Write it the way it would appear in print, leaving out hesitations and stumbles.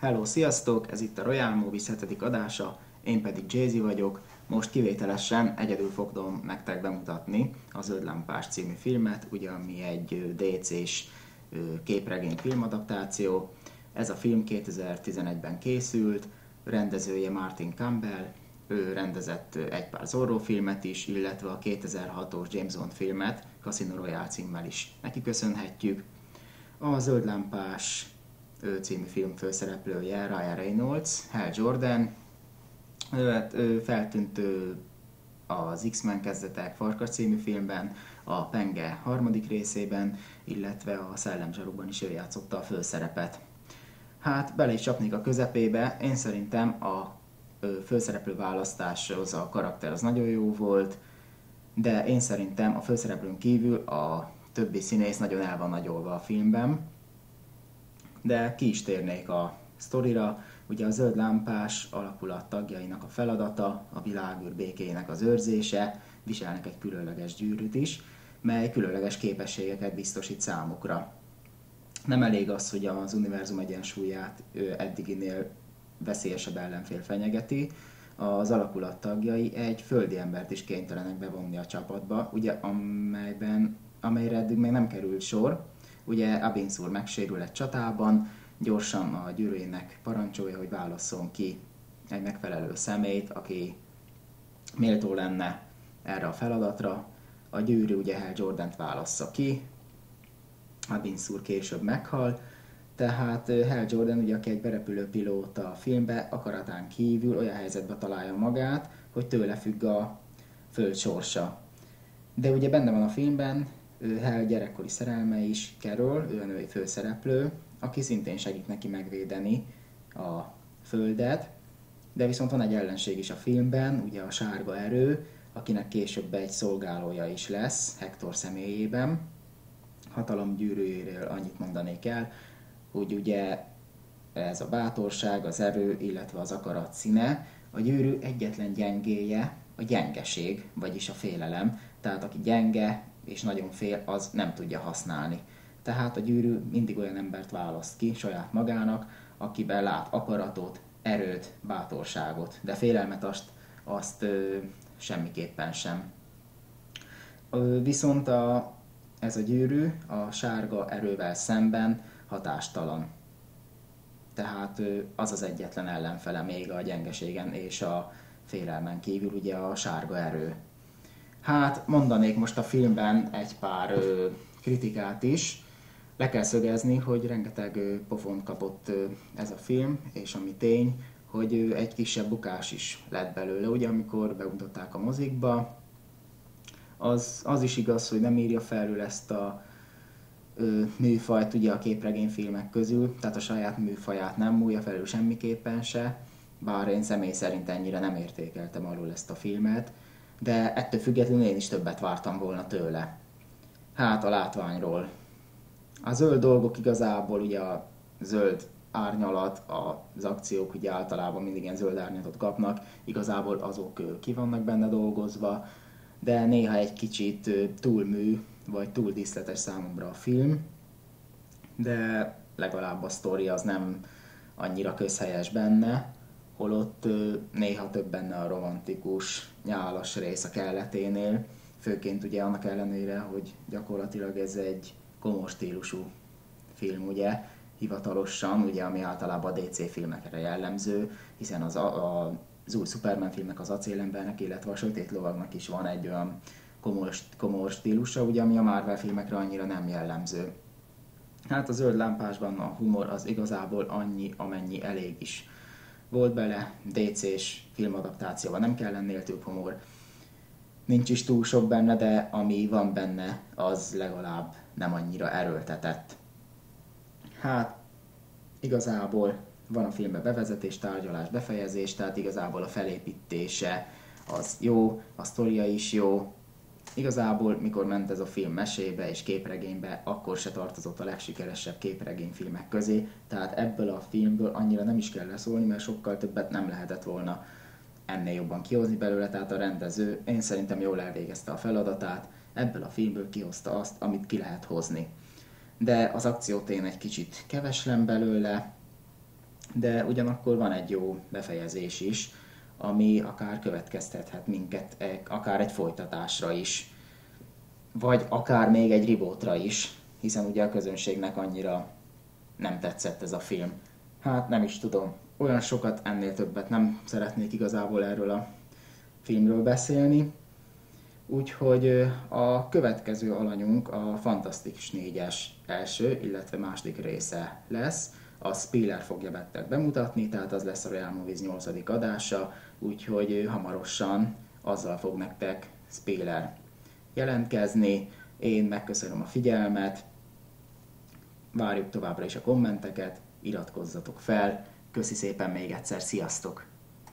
Hello, sziasztok! Ez itt a Royal Movies 7. adása, én pedig Jay-Z vagyok. Most kivételesen egyedül fogom nektek bemutatni a Zöld Lámpás című filmet, ugye ami egy DC-s képregény filmadaptáció. Ez a film 2011-ben készült, rendezője Martin Campbell, ő rendezett egy pár Zorro filmet is, illetve a 2006-os James Bond filmet, Casino Royale címmel is neki köszönhetjük. A Zöld Lámpás című film főszereplője Ryan Reynolds, Hal Jordan. Ő feltűnt az X-Men kezdetek Farkas című filmben, a Penge harmadik részében, illetve a Szellemzsarukban is ő játszotta a főszerepet. Hát bele is csapnék a közepébe, én szerintem a főszereplő választáshoz a karakter az nagyon jó volt, de én szerintem a főszereplőn kívül a többi színész nagyon el van nagyolva a filmben. De ki is térnék a sztorira. Ugye a Zöld Lámpás alakulat tagjainak a feladata, a világűr békéjének az őrzése, viselnek egy különleges gyűrűt is, mely különleges képességeket biztosít számukra. Nem elég az, hogy az univerzum egyensúlyát eddiginél veszélyesebb ellenfél fenyegeti, az alakulat tagjai egy földi embert is kénytelenek bevonni a csapatba, ugye amelyre eddig még nem került sor. Ugye Abinszur megsérül egy csatában, gyorsan a gyűrűjének parancsolja, hogy válasszon ki egy megfelelő személyt, aki méltó lenne erre a feladatra. A gyűrű ugye Hal Jordant válassza ki, Abinszur később meghal, tehát Hal Jordan, ugye, aki egy berepülő pilóta a filmbe, akaratán kívül olyan helyzetbe találja magát, hogy tőle függ a föld sorsa. De ugye benne van a filmben Hal gyerekkori szerelme is, Carol, ő a női főszereplő, aki szintén segít neki megvédeni a földet, de viszont van egy ellenség is a filmben, ugye a Sárga Erő, akinek később egy szolgálója is lesz, Hector személyében. Hatalom gyűrűjéről annyit mondanék el, hogy ugye ez a bátorság, az erő, illetve az akarat színe. A gyűrű egyetlen gyengéje a gyengeség, vagyis a félelem, tehát aki gyenge és nagyon fél, az nem tudja használni. Tehát a gyűrű mindig olyan embert választ ki saját magának, akiben lát akaratot, erőt, bátorságot, de félelmet azt semmiképpen sem. Viszont ez a gyűrű a sárga erővel szemben hatástalan. Tehát az az egyetlen ellenfele még a gyengeségen és a félelmen kívül, ugye a sárga erő. Hát mondanék most a filmben egy pár kritikát is. Le kell szögezni, hogy rengeteg pofont kapott ez a film, és ami tény, hogy egy kisebb bukás is lett belőle, ugye amikor bemutatták a mozikba. Az is igaz, hogy nem írja felül ezt a műfajt ugye a képregényfilmek közül, tehát a saját műfaját nem múlja felül semmiképpen se, bár én személy szerint ennyire nem értékeltem alul ezt a filmet, de ettől függetlenül én is többet vártam volna tőle. Hát a látványról. A zöld dolgok igazából ugye a zöld árnyalat, az akciók ugye általában mindig ilyen zöld árnyalatot kapnak, igazából azok ki vannak benne dolgozva, de néha egy kicsit túlmű, vagy túl díszletes számomra a film, de legalább a sztori az nem annyira közhelyes benne, holott néha több benne a romantikus, nyálas rész a kelleténél, főként ugye annak ellenére, hogy gyakorlatilag ez egy komor stílusú film, ugye, hivatalosan, ugye, ami általában a DC filmekre jellemző, hiszen az új Superman filmnek, az Acélembernek, illetve a Sötét Lovagnak is van egy olyan komor stílusa, ugye, ami a Marvel filmekre annyira nem jellemző. Hát a Zöld Lámpásban a humor az igazából annyi, amennyi elég is volt bele, DC-s filmadaptációban nem kell ennél több humor. Nincs is túl sok benne, de ami van benne, az legalább nem annyira erőltetett. Hát igazából van a filmben bevezetés, tárgyalás, befejezés, tehát igazából a felépítése az jó, a sztoria is jó. Igazából, mikor ment ez a film mesébe és képregénybe, akkor se tartozott a legsikeresebb képregényfilmek közé, tehát ebből a filmből annyira nem is kell leszólni, mert sokkal többet nem lehetett volna ennél jobban kihozni belőle, tehát a rendező én szerintem jól elvégezte a feladatát, ebből a filmből kihozta azt, amit ki lehet hozni. De az akciótén egy kicsit keveslem belőle, de ugyanakkor van egy jó befejezés is, ami akár következtethet minket, akár egy folytatásra is, vagy akár még egy reboot-ra is, hiszen ugye a közönségnek annyira nem tetszett ez a film. Hát nem is tudom, olyan sokat, ennél többet nem szeretnék igazából erről a filmről beszélni. Úgyhogy a következő alanyunk a Fantasztikus 4-es első, illetve második része lesz. A Spiller fogja nektek bemutatni, tehát az lesz a Real Movies 8. adása, úgyhogy hamarosan azzal fog nektek Spiller jelentkezni. Én megköszönöm a figyelmet, várjuk továbbra is a kommenteket, iratkozzatok fel, köszi szépen még egyszer, sziasztok!